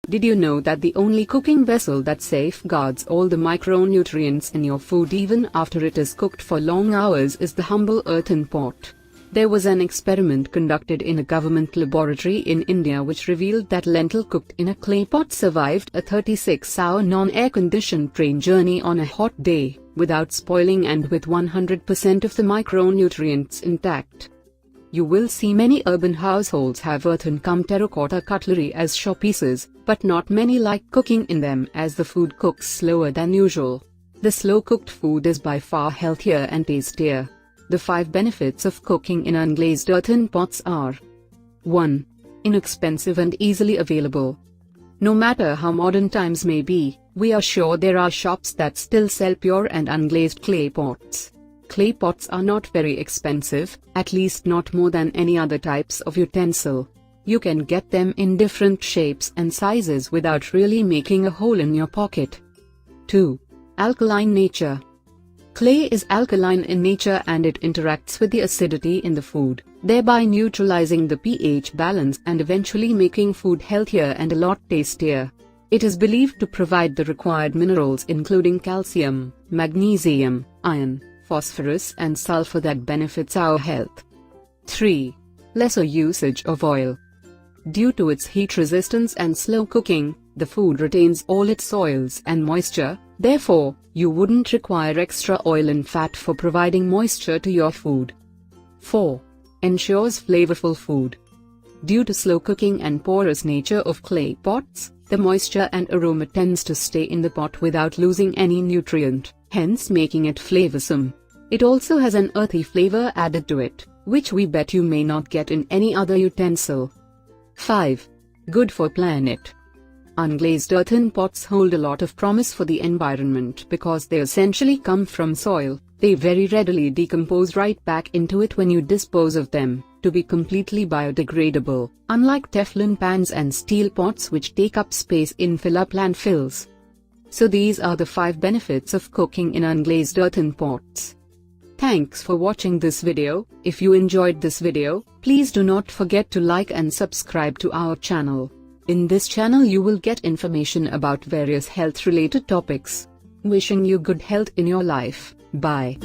Did you know that the only cooking vessel that safeguards all the micronutrients in your food even after it is cooked for long hours is the humble earthen pot? There was an experiment conducted in a government laboratory in India which revealed that lentil cooked in a clay pot survived a 36-hour non-air-conditioned train journey on a hot day, without spoiling and with 100% of the micronutrients intact. You will see many urban households have earthen terracotta cutlery as showpieces, but not many like cooking in them as the food cooks slower than usual. The slow-cooked food is by far healthier and tastier. The 5 benefits of cooking in unglazed earthen pots are: 1. Inexpensive and easily available. No matter how modern times may be, we are sure there are shops that still sell pure and unglazed clay pots. Clay pots are not very expensive, at least not more than any other types of utensil. You can get them in different shapes and sizes without really making a hole in your pocket. 2. Alkaline nature. Clay is alkaline in nature and it interacts with the acidity in the food, thereby neutralizing the pH balance and eventually making food healthier and a lot tastier. It is believed to provide the required minerals including calcium, magnesium, iron, phosphorus and sulfur that benefits our health. 3. Lesser usage of oil. Due to its heat resistance and slow cooking, the food retains all its oils and moisture, therefore, you wouldn't require extra oil and fat for providing moisture to your food. 4. Ensures flavorful food. Due to slow cooking and porous nature of clay pots, the moisture and aroma tends to stay in the pot without losing any nutrient, hence making it flavorsome. It also has an earthy flavor added to it, which we bet you may not get in any other utensil. 5. Good for planet. Unglazed earthen pots hold a lot of promise for the environment because they essentially come from soil. They very readily decompose right back into it when you dispose of them, to be completely biodegradable, unlike Teflon pans and steel pots which take up space in fill-up landfills. So these are the 5 benefits of cooking in unglazed earthen pots. Thanks for watching this video. If you enjoyed this video, please do not forget to like and subscribe to our channel. In this channel you will get information about various health-related topics. Wishing you good health in your life. Bye.